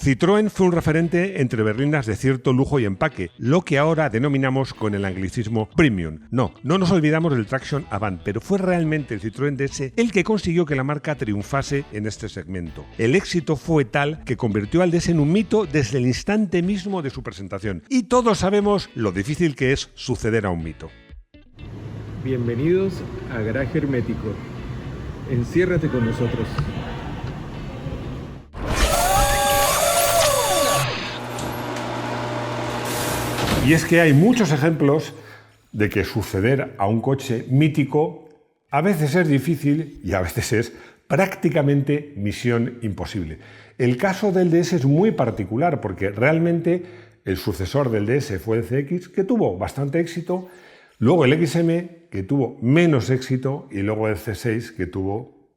Citroën fue un referente entre berlinas de cierto lujo y empaque, lo que ahora denominamos con el anglicismo premium. No nos olvidamos del Traction Avant, pero fue realmente el Citroën DS el que consiguió que la marca triunfase en este segmento. El éxito fue tal que convirtió al DS en un mito desde el instante mismo de su presentación. Y todos sabemos lo difícil que es suceder a un mito. Bienvenidos a Garaje Hermético. Enciérrate con nosotros. Y es que hay muchos ejemplos de que suceder a un coche mítico a veces es difícil y a veces es prácticamente misión imposible. El caso del DS es muy particular porque realmente el sucesor del DS fue el CX, que tuvo bastante éxito, luego el XM, que tuvo menos éxito, y luego el C6, que tuvo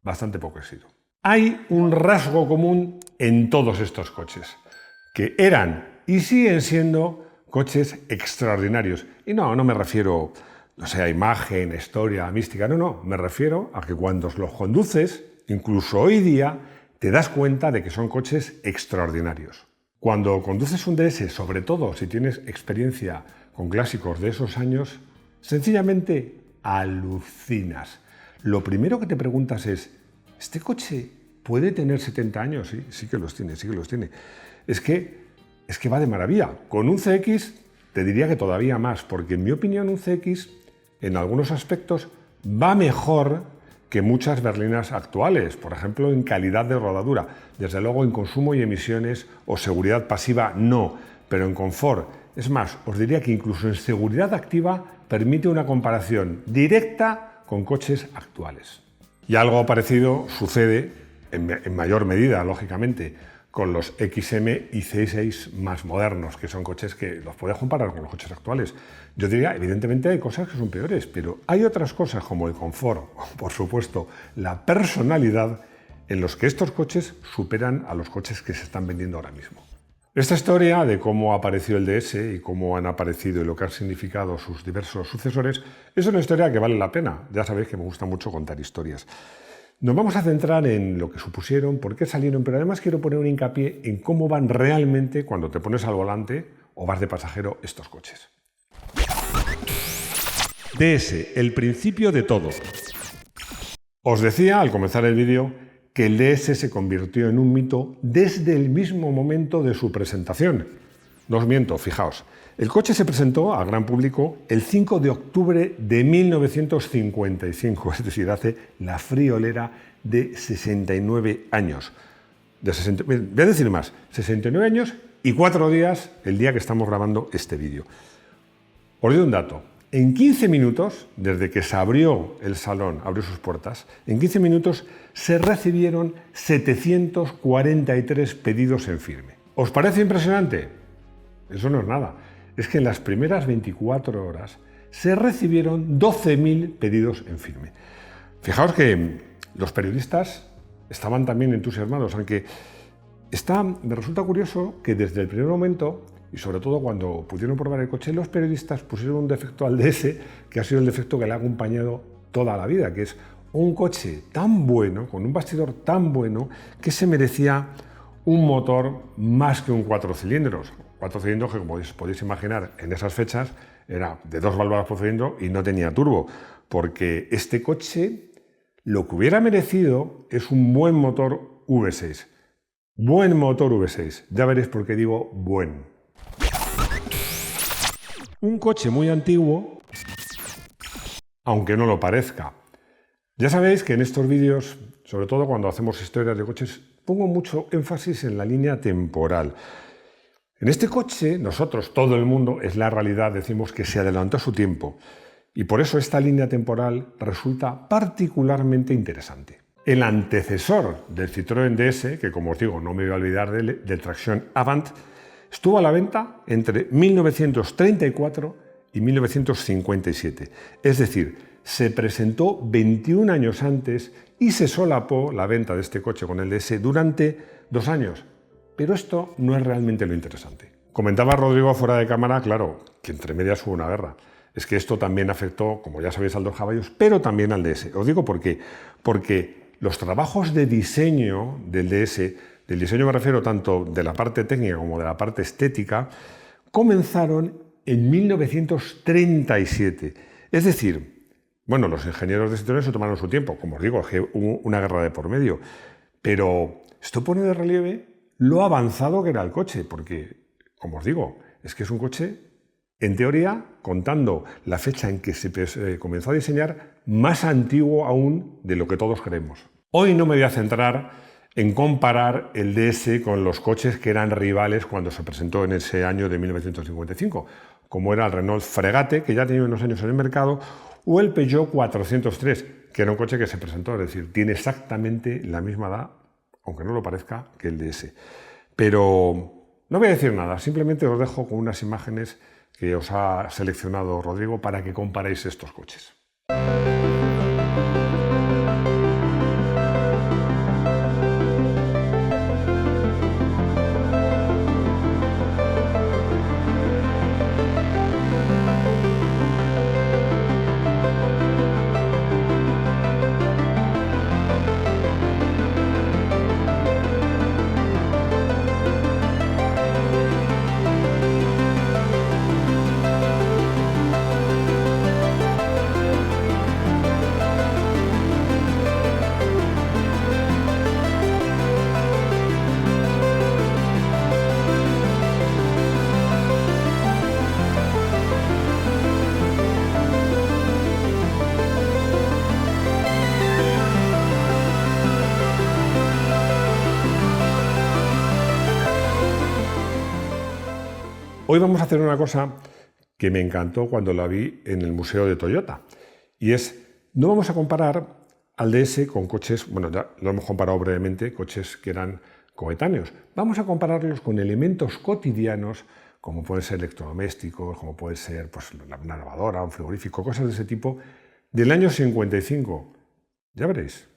bastante poco éxito. Hay un rasgo común en todos estos coches, que eran y siguen siendo coches extraordinarios. Y no me refiero, a imagen, historia, mística, no, me refiero a que cuando los conduces, incluso hoy día, te das cuenta de que son coches extraordinarios. Cuando conduces un DS, sobre todo si tienes experiencia con clásicos de esos años, sencillamente alucinas. Lo primero que te preguntas es, ¿este coche puede tener 70 años? Sí que los tiene. Es que va de maravilla. Con un CX te diría que todavía más, porque en mi opinión un CX en algunos aspectos va mejor que muchas berlinas actuales, por ejemplo en calidad de rodadura. Desde luego en consumo y emisiones o seguridad pasiva no, pero en confort. Es más, os diría que incluso en seguridad activa permite una comparación directa con coches actuales. Y algo parecido sucede en mayor medida, lógicamente, con los XM y C6 más modernos, que son coches que los puedes comparar con los coches actuales. Yo diría, evidentemente hay cosas que son peores, pero hay otras cosas como el confort, por supuesto, la personalidad, en los que estos coches superan a los coches que se están vendiendo ahora mismo. Esta historia de cómo apareció el DS y cómo han aparecido y lo que han significado sus diversos sucesores es una historia que vale la pena. Ya sabéis que me gusta mucho contar historias. Nos vamos a centrar en lo que supusieron, por qué salieron, pero además quiero poner un hincapié en cómo van realmente cuando te pones al volante o vas de pasajero estos coches. DS, el principio de todo. Os decía al comenzar el vídeo que el DS se convirtió en un mito desde el mismo momento de su presentación. No os miento, fijaos. El coche se presentó al gran público el 5 de octubre de 1955, es decir, hace la friolera de 69 años. Voy a decir más, 69 años y 4 días el día que estamos grabando este vídeo. Os doy un dato. En 15 minutos, desde que se abrió el salón, abrió sus puertas, en 15 minutos se recibieron 743 pedidos en firme. ¿Os parece impresionante? Eso no es nada. Es que en las primeras 24 horas se recibieron 12.000 pedidos en firme. Fijaos que los periodistas estaban también entusiasmados, aunque me resulta curioso que desde el primer momento, y sobre todo cuando pudieron probar el coche, los periodistas pusieron un defecto al DS, que ha sido el defecto que le ha acompañado toda la vida, que es un coche tan bueno, con un bastidor tan bueno, que se merecía un motor más que un 4 cilindros. 4 cilindros que, como podéis imaginar, en esas fechas era de 2 válvulas por cilindro y no tenía turbo, porque este coche lo que hubiera merecido es un buen motor V6. Buen motor V6. Ya veréis por qué digo buen. Un coche muy antiguo, aunque no lo parezca. Ya sabéis que en estos vídeos, sobre todo cuando hacemos historias de coches, pongo mucho énfasis en la línea temporal. En este coche, nosotros, todo el mundo, es la realidad, decimos que se adelantó a su tiempo. Y por eso esta línea temporal resulta particularmente interesante. El antecesor del Citroën DS, que como os digo, no me voy a olvidar del Traction Avant, estuvo a la venta entre 1934 y 1957. Es decir, se presentó 21 años antes y se solapó la venta de este coche con el DS durante 2 años. Pero esto no es realmente lo interesante. Comentaba Rodrigo fuera de cámara, claro, que entre medias hubo una guerra. Es que esto también afectó, como ya sabéis, al dos caballos, pero también al DS. Os digo por qué. Porque los trabajos de diseño del DS del diseño me refiero tanto de la parte técnica como de la parte estética, comenzaron en 1937. Es decir, bueno, los ingenieros de Citroën se tomaron su tiempo, como os digo, hubo una guerra de por medio, pero esto pone de relieve lo avanzado que era el coche, porque, como os digo, es que es un coche, en teoría, contando la fecha en que se comenzó a diseñar, más antiguo aún de lo que todos creemos. Hoy no me voy a centrar en comparar el DS con los coches que eran rivales cuando se presentó en ese año de 1955, como era el Renault Fregate, que ya tenía unos años en el mercado, o el Peugeot 403, que era un coche que se presentó, es decir, tiene exactamente la misma edad, aunque no lo parezca, que el DS. Pero no voy a decir nada, simplemente os dejo con unas imágenes que os ha seleccionado Rodrigo para que comparéis estos coches. Hoy vamos a hacer una cosa que me encantó cuando la vi en el Museo de Toyota, y es, no vamos a comparar al DS con coches, bueno, ya lo hemos comparado brevemente, coches que eran coetáneos. Vamos a compararlos con elementos cotidianos, como pueden ser electrodomésticos, como puede ser pues, una lavadora, un frigorífico, cosas de ese tipo, del año 55. Ya veréis.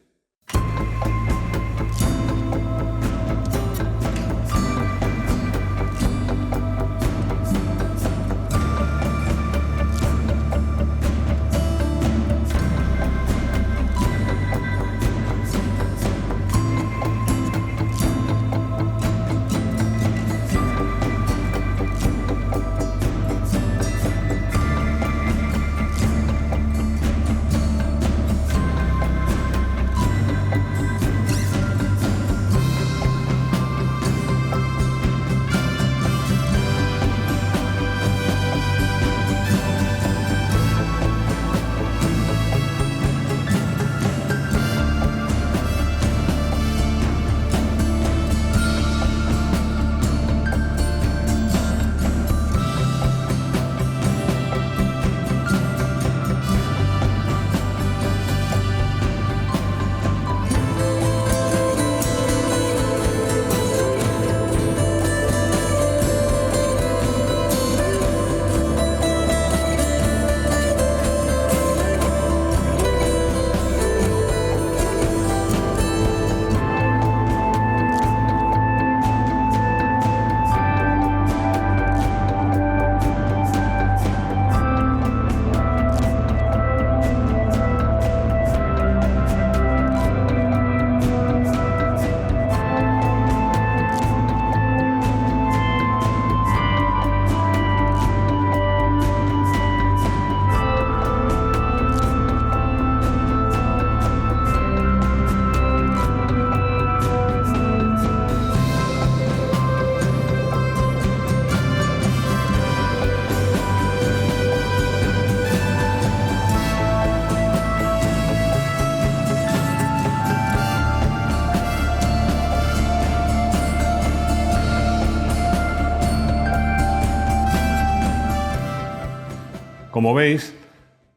Como veis,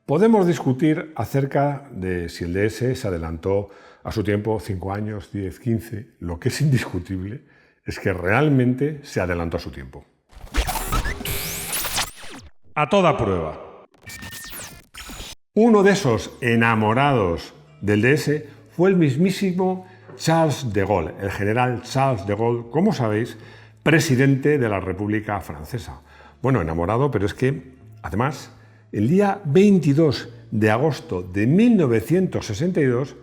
podemos discutir acerca de si el DS se adelantó a su tiempo 5 años, 10, 15. Lo que es indiscutible es que realmente se adelantó a su tiempo. A toda prueba. Uno de esos enamorados del DS fue el mismísimo Charles de Gaulle, el general Charles de Gaulle, como sabéis, presidente de la República Francesa. Bueno, enamorado, pero es que, además, el día 22 de agosto de 1962,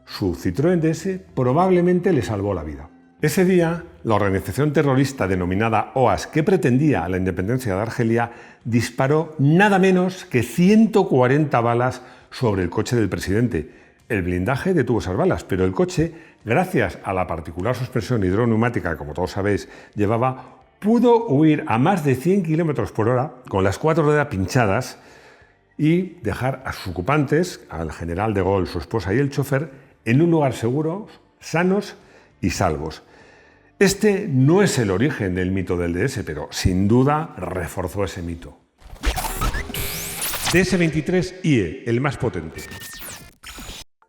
su Citroën DS probablemente le salvó la vida. Ese día, la organización terrorista denominada OAS, que pretendía la independencia de Argelia, disparó nada menos que 140 balas sobre el coche del presidente. El blindaje detuvo esas balas, pero el coche, gracias a la particular suspensión hidroneumática que, como todos sabéis, llevaba, pudo huir a más de 100 km por hora con las 4 ruedas pinchadas y dejar a sus ocupantes, al general de Gaulle, su esposa y el chofer, en un lugar seguro, sanos y salvos. Este no es el origen del mito del DS, pero sin duda reforzó ese mito. DS-23IE, el más potente.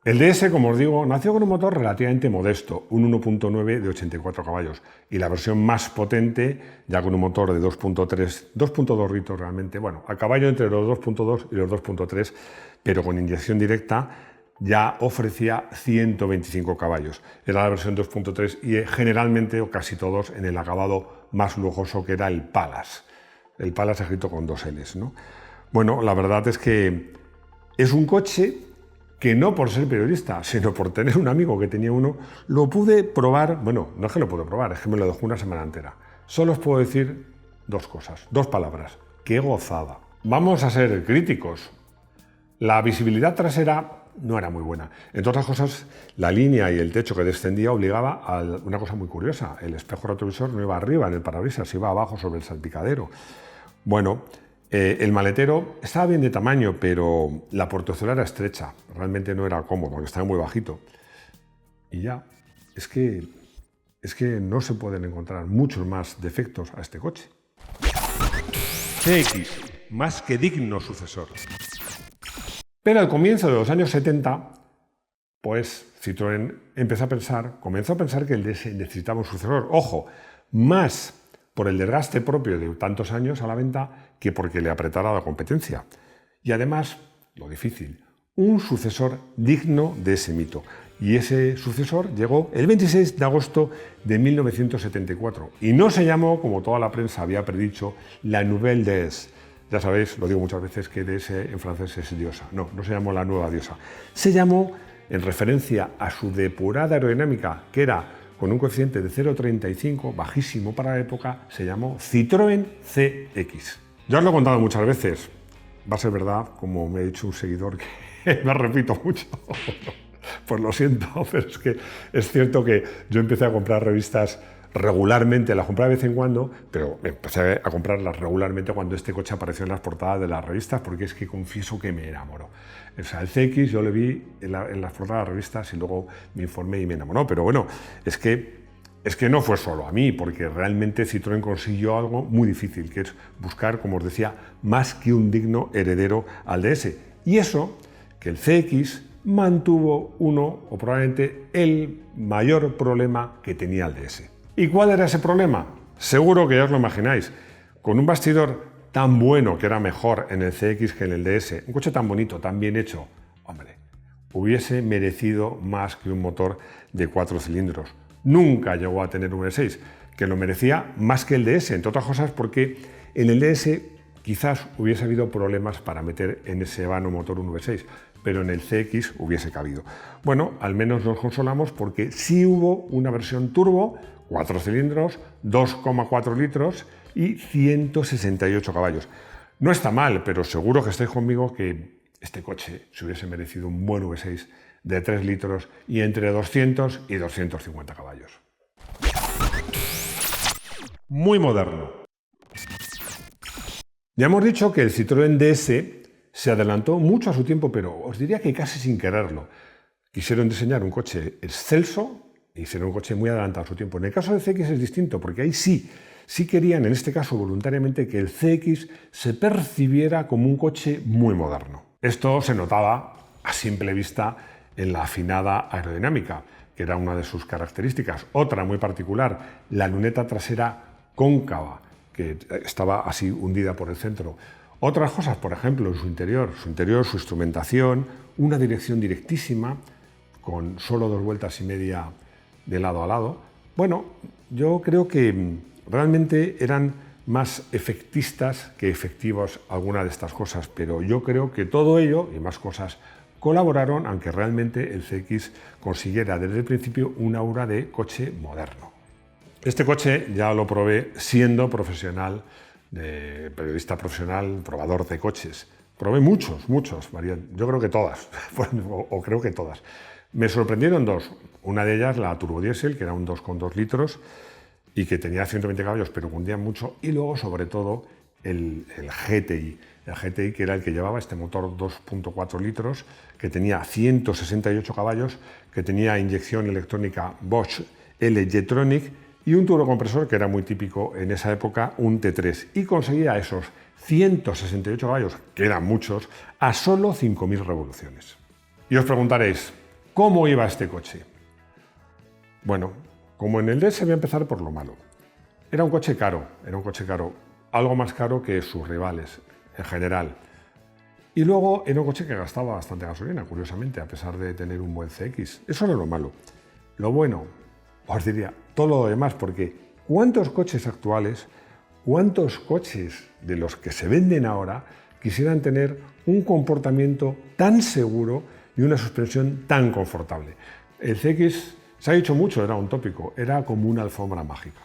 El DS, como os digo, nació con un motor relativamente modesto, un 1.9 de 84 caballos, y la versión más potente, ya con un motor de 2.2 litros realmente, bueno, a caballo entre los 2.2 y los 2.3, pero con inyección directa, ya ofrecía 125 caballos. Era la versión 2.3 y generalmente, o casi todos, en el acabado más lujoso que era el Palace. El Palace escrito con 2 L's, ¿no? Bueno, la verdad es que es un coche que no por ser periodista, sino por tener un amigo que tenía uno, lo pude probar. Bueno, no es que lo pude probar, es que me lo dejó una semana entera. Solo os puedo decir 2 cosas, 2 palabras. ¡Qué gozada! Vamos a ser críticos. La visibilidad trasera no era muy buena. Entre otras cosas, la línea y el techo que descendía obligaba a una cosa muy curiosa. El espejo retrovisor no iba arriba en el parabrisas, iba abajo sobre el salpicadero. Bueno, el maletero estaba bien de tamaño, pero la portezuela era estrecha. Realmente no era cómodo, porque estaba muy bajito. Y ya, es que no se pueden encontrar muchos más defectos a este coche. CX, más que digno sucesor. Pero al comienzo de los años 70, pues Citroën comenzó a pensar que el DS necesitaba un sucesor. Ojo, más por el desgaste propio de tantos años a la venta que porque le apretara la competencia. Y además, lo difícil, un sucesor digno de ese mito. Y ese sucesor llegó el 26 de agosto de 1974 y no se llamó, como toda la prensa había predicho, la Nouvelle DS. Ya sabéis, lo digo muchas veces, que DS en francés es diosa. No, no se llamó la nueva diosa. Se llamó, en referencia a su depurada aerodinámica, que era con un coeficiente de 0,35, bajísimo para la época, se llamó Citroën CX. Ya os lo he contado muchas veces. Va a ser verdad, como me ha dicho un seguidor, que me repito mucho. Pues lo siento, pero es que es cierto que yo empecé a comprar revistas regularmente, las compraba de vez en cuando, pero empecé a comprarlas regularmente cuando este coche apareció en las portadas de las revistas, porque es que confieso que me enamoró. O sea, el CX yo lo vi en las portadas de las revistas y luego me informé y me enamoró. Pero bueno, es que no fue solo a mí, porque realmente Citroën consiguió algo muy difícil, que es buscar, como os decía, más que un digno heredero al DS. Y eso, que el CX mantuvo uno, o probablemente el mayor problema que tenía el DS. ¿Y cuál era ese problema? Seguro que ya os lo imagináis. Con un bastidor tan bueno, que era mejor en el CX que en el DS, un coche tan bonito, tan bien hecho, hombre, hubiese merecido más que un motor de 4 cilindros. Nunca llegó a tener un V6, que lo merecía más que el DS, entre otras cosas porque en el DS quizás hubiese habido problemas para meter en ese vano motor un V6, pero en el CX hubiese cabido. Bueno, al menos nos consolamos porque sí hubo una versión turbo, 4 cilindros, 2,4 litros y 168 caballos. No está mal, pero seguro que estáis conmigo que este coche se hubiese merecido un buen V6 de 3 litros y entre 200 y 250 caballos. Muy moderno. Ya hemos dicho que el Citroën DS se adelantó mucho a su tiempo, pero os diría que casi sin quererlo. Quisieron diseñar un coche excelso y hicieron un coche muy adelantado a su tiempo. En el caso del CX es distinto, porque ahí sí querían, en este caso voluntariamente, que el CX se percibiera como un coche muy moderno. Esto se notaba a simple vista en la afinada aerodinámica, que era una de sus características. Otra muy particular, la luneta trasera cóncava, que estaba así hundida por el centro. Otras cosas, por ejemplo, en su interior, su instrumentación, una dirección directísima, con solo 2 vueltas y media de lado a lado. Bueno, yo creo que realmente eran más efectistas que efectivos algunas de estas cosas, pero yo creo que todo ello y más cosas colaboraron, aunque realmente el CX consiguiera desde el principio un aura de coche moderno. Este coche ya lo probé siendo profesional, periodista profesional, probador de coches. Probé muchos, yo creo que todas, o creo que todas. Me sorprendieron dos. Una de ellas, la turbodiesel, que era un 2,2 litros y que tenía 120 caballos, pero cundía mucho. Y luego, sobre todo, el GTI. El GTI, que era el que llevaba este motor 2,4 litros, que tenía 168 caballos, que tenía inyección electrónica Bosch L-Jetronic y un turbocompresor que era muy típico en esa época, un T3. Y conseguía esos 168 caballos, que eran muchos, a solo 5.000 revoluciones. Y os preguntaréis, ¿cómo iba este coche? Bueno, como en el DS voy a empezar por lo malo. Era un coche caro, algo más caro que sus rivales en general. Y luego era un coche que gastaba bastante gasolina, curiosamente, a pesar de tener un buen CX. Eso era lo malo. Lo bueno, os diría, todo lo demás, porque ¿cuántos coches actuales, cuántos coches de los que se venden ahora quisieran tener un comportamiento tan seguro y una suspensión tan confortable? El CX, se ha dicho mucho, era un tópico, era como una alfombra mágica.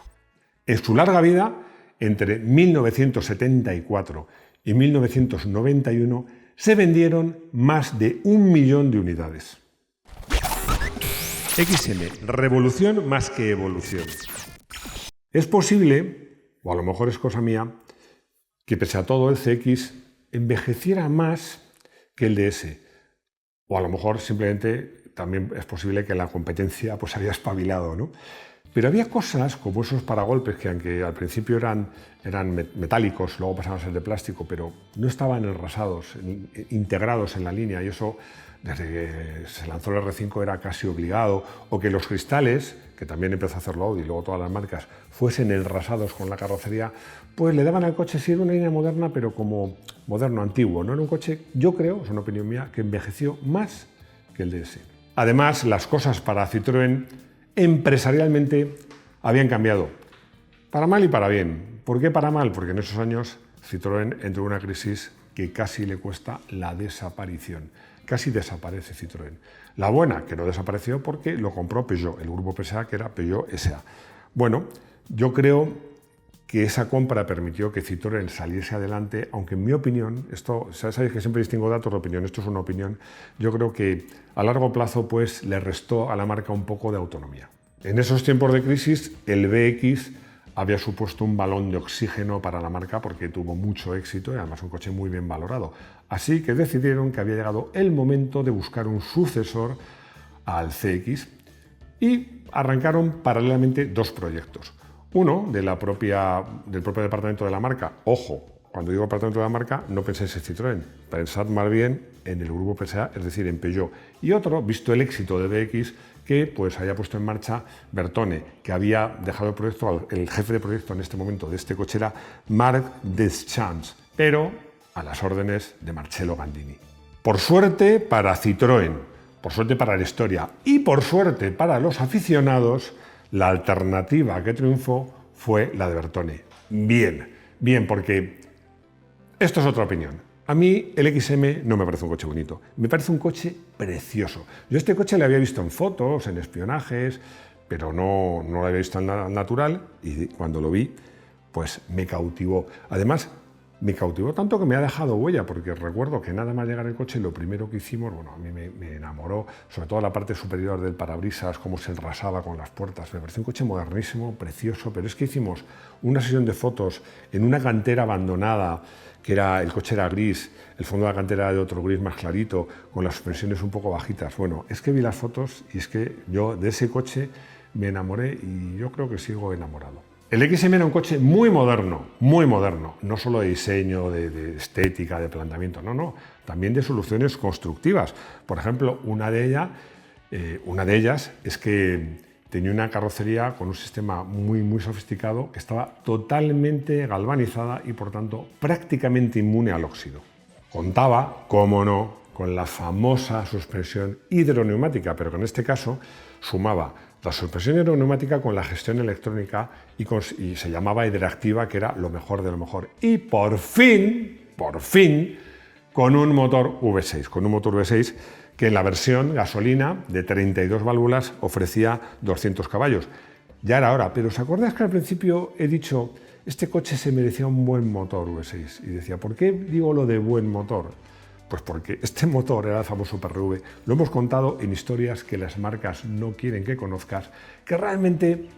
En su larga vida, entre 1974 y 1991, se vendieron más de 1 millón de unidades. XM, revolución más que evolución. Es posible, o a lo mejor es cosa mía, que pese a todo el CX envejeciera más que el DS. O a lo mejor simplemente también es posible que la competencia pues haya espabilado, ¿no? Pero había cosas como esos paragolpes que aunque al principio eran metálicos, luego pasaban a ser de plástico, pero no estaban enrasados, integrados en la línea, y eso desde que se lanzó el R5 era casi obligado, o que los cristales, que también empezó a hacerlo Audi y luego todas las marcas, fuesen enrasados con la carrocería, pues le daban al coche, sí, era una línea moderna, pero como moderno, antiguo, no era un coche, yo creo, es una opinión mía, que envejeció más que el DS. Además, las cosas para Citroën empresarialmente habían cambiado, para mal y para bien. ¿Por qué para mal? Porque en esos años Citroën entró en una crisis que casi le cuesta la desaparición. Casi desaparece Citroën. La buena, que no desapareció porque lo compró Peugeot, el grupo PSA, que era Peugeot SA. Bueno, yo creo que esa compra permitió que Citroën saliese adelante, aunque en mi opinión, esto, sabéis que siempre distingo datos de opinión, esto es una opinión, yo creo que a largo plazo pues le restó a la marca un poco de autonomía. En esos tiempos de crisis, el BX había supuesto un balón de oxígeno para la marca porque tuvo mucho éxito y además un coche muy bien valorado. Así que decidieron que había llegado el momento de buscar un sucesor al CX y arrancaron paralelamente dos proyectos. Uno del propio departamento de la marca. Ojo, cuando digo departamento de la marca, no penséis en Citroën, pensad más bien en el grupo PSA, es decir, en Peugeot. Y otro, visto el éxito de BX, que pues haya puesto en marcha Bertone, que había dejado el proyecto, el jefe de proyecto en este momento de este coche era Marc Deschamps, pero a las órdenes de Marcello Gandini. Por suerte para Citroën, por suerte para la historia y por suerte para los aficionados, la alternativa que triunfó fue la de Bertone. Bien, porque esto es otra opinión. A mí el XM no me parece un coche bonito, me parece un coche precioso. Yo este coche lo había visto en fotos, en espionajes, pero no lo había visto en natural y cuando lo vi, pues me cautivó. Además, me cautivó tanto que me ha dejado huella, porque recuerdo que nada más llegar el coche, lo primero que hicimos, bueno, a mí me enamoró, sobre todo la parte superior del parabrisas, cómo se enrasaba con las puertas. Me pareció un coche modernísimo, precioso, pero es que hicimos una sesión de fotos en una cantera abandonada, que el coche era gris, el fondo de la cantera era de otro gris más clarito, con las suspensiones un poco bajitas. Bueno, es que vi las fotos y es que yo de ese coche me enamoré y yo creo que sigo enamorado. El XM era un coche muy moderno, no solo de diseño, de estética, de planteamiento, no, también de soluciones constructivas. Por ejemplo, una de ellas es que tenía una carrocería con un sistema muy sofisticado que estaba totalmente galvanizada y por tanto prácticamente inmune al óxido. Contaba, cómo no, con la famosa suspensión hidroneumática, pero que en este caso sumaba la suspensión hidroneumática con la gestión electrónica y se llamaba Hidractiva, que era lo mejor de lo mejor. Y por fin, con un motor V6, que en la versión gasolina de 32 válvulas ofrecía 200 caballos. ya era hora. Pero ¿os acordáis que al principio he dicho, este coche se merecía un buen motor V6? Y decía, ¿por qué digo lo de buen motor? Pues porque este motor era el famoso PRV. Lo hemos contado en historias que las marcas no quieren que conozcas, que realmente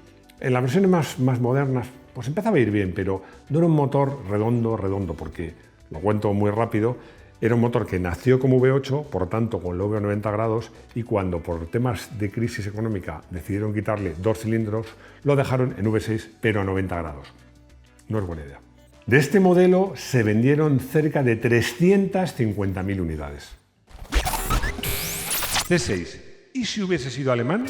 en las versiones más modernas pues empezaba a ir bien, pero no era un motor redondo, porque, lo cuento muy rápido, era un motor que nació como V8, por tanto con el V a 90 grados, y cuando por temas de crisis económica decidieron quitarle 2 cilindros, lo dejaron en V6, pero a 90 grados. No es buena idea. De este modelo se vendieron cerca de 350.000 unidades. C6. ¿Y si hubiese sido alemán?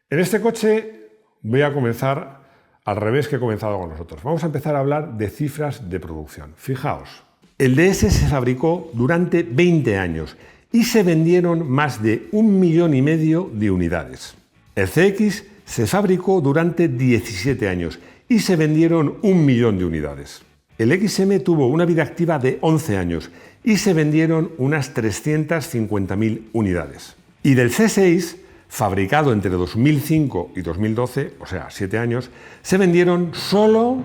En este coche voy a comenzar al revés que he comenzado con nosotros. Vamos a empezar a hablar de cifras de producción. Fijaos, el DS se fabricó durante 20 años y se vendieron más de 1,5 millones de unidades. El CX se fabricó durante 17 años y se vendieron 1 millón de unidades. El XM tuvo una vida activa de 11 años y se vendieron unas 350.000 unidades. Y del C6, fabricado entre 2005 y 2012, o sea, 7 años, se vendieron solo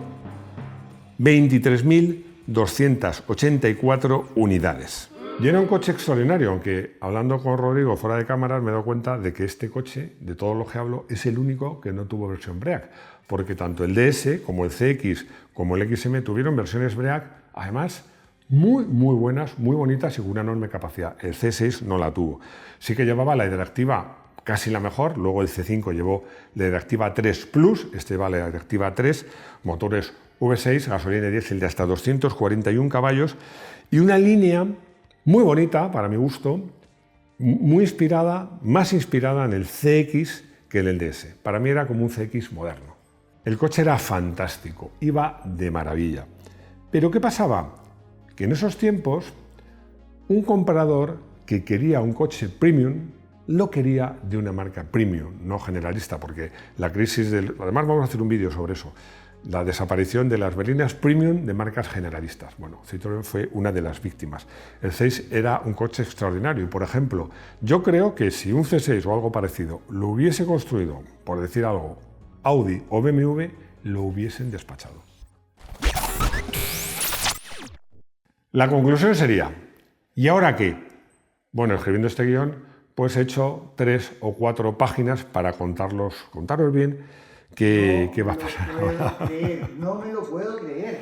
23.284 unidades. Y era un coche extraordinario, aunque hablando con Rodrigo fuera de cámaras me he dado cuenta de que este coche, de todos los que hablo, es el único que no tuvo versión BREAC, porque tanto el DS como el CX como el XM tuvieron versiones BREAC, además muy buenas, muy bonitas y con una enorme capacidad. El C6 no la tuvo. Sí que llevaba la Hidractiva casi la mejor, luego el C5 llevó la Hidractiva 3 Plus, este va la Hidractiva 3, motores V6, gasolina y diésel de hasta 241 caballos y una línea muy bonita para mi gusto, muy inspirada, más inspirada en el CX que en el DS. Para mí era como un CX moderno. El coche era fantástico, iba de maravilla. Pero ¿qué pasaba? Que en esos tiempos un comprador que quería un coche premium lo quería de una marca premium, no generalista, porque la crisis del... Además vamos a hacer un vídeo sobre eso, la desaparición de las berlinas premium de marcas generalistas. Bueno, Citroën fue una de las víctimas. El 6 era un coche extraordinario y, por ejemplo, yo creo que si un C6 o algo parecido lo hubiese construido, por decir algo, Audi o BMW, lo hubiesen despachado. La conclusión sería, ¿y ahora qué? Bueno, escribiendo este guión, pues he hecho 3 o 4 páginas para contaros bien qué va a pasar. No me lo puedo creer.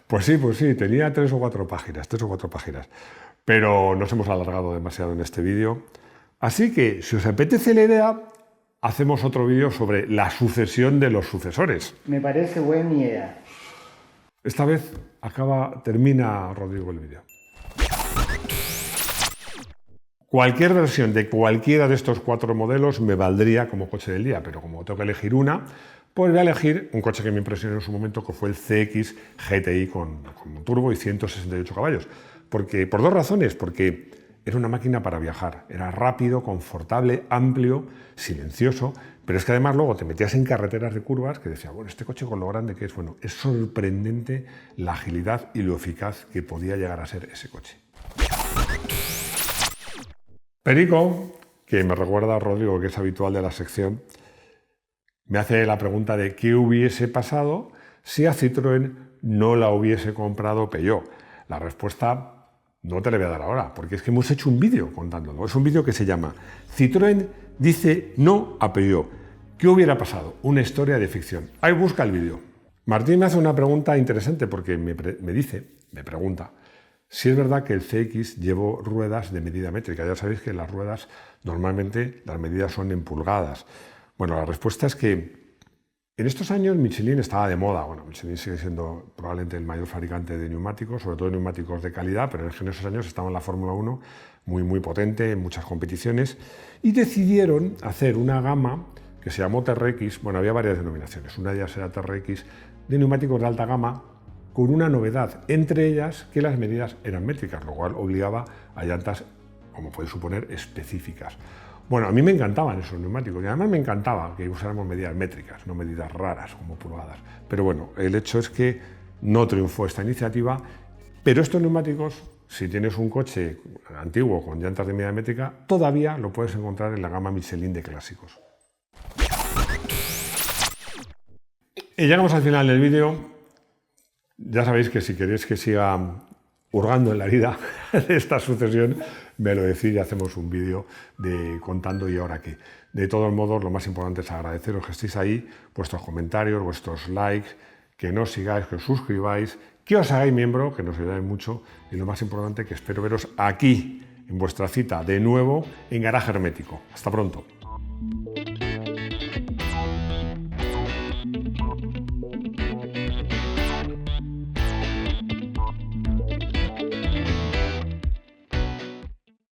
Pues sí, tenía 3 o 4 páginas, pero nos hemos alargado demasiado en este vídeo. Así que, si os apetece la idea, hacemos otro vídeo sobre la sucesión de los sucesores. Me parece buena idea. Esta vez termina Rodrigo el vídeo. Cualquier versión de cualquiera de estos 4 modelos me valdría como coche del día, pero como tengo que elegir una, pues voy a elegir un coche que me impresionó en su momento, que fue el CX GTI con turbo y 168 caballos. Por 2 razones, porque era una máquina para viajar, era rápido, confortable, amplio, silencioso, pero es que además luego te metías en carreteras de curvas que decía, bueno, este coche con lo grande que es, bueno, es sorprendente la agilidad y lo eficaz que podía llegar a ser ese coche. Perico, que me recuerda a Rodrigo, que es habitual de la sección, me hace la pregunta de qué hubiese pasado si a Citroën no la hubiese comprado Peugeot. La respuesta no te la voy a dar ahora, porque es que hemos hecho un vídeo contándolo. Es un vídeo que se llama Citroën dice no a Peugeot. ¿Qué hubiera pasado? Una historia de ficción. Ahí busca el vídeo. Martín me hace una pregunta interesante porque me pregunta, si es verdad que el CX llevó ruedas de medida métrica. Ya sabéis que las ruedas normalmente las medidas son en pulgadas. Bueno, la respuesta es que en estos años Michelin estaba de moda. Bueno, Michelin sigue siendo probablemente el mayor fabricante de neumáticos, sobre todo neumáticos de calidad, pero en esos años estaba en la Fórmula 1 muy potente en muchas competiciones y decidieron hacer una gama que se llamó TRX. Bueno, había varias denominaciones. Una de ellas era TRX, de neumáticos de alta gama, con una novedad, entre ellas que las medidas eran métricas, lo cual obligaba a llantas, como podéis suponer, específicas. Bueno, a mí me encantaban esos neumáticos y además me encantaba que usáramos medidas métricas, no medidas raras como pulgadas. Pero bueno, el hecho es que no triunfó esta iniciativa, pero estos neumáticos, si tienes un coche antiguo con llantas de medida métrica, todavía lo puedes encontrar en la gama Michelin de clásicos. Y llegamos al final del vídeo. Ya sabéis que si queréis que siga hurgando en la herida de esta sucesión, me lo decís y hacemos un vídeo de contando y ahora qué. De todos modos, lo más importante es agradeceros que estéis ahí, vuestros comentarios, vuestros likes, que nos sigáis, que os suscribáis, que os hagáis miembro, que nos ayudáis mucho, y lo más importante, que espero veros aquí, en vuestra cita, de nuevo, en Garaje Hermético. Hasta pronto.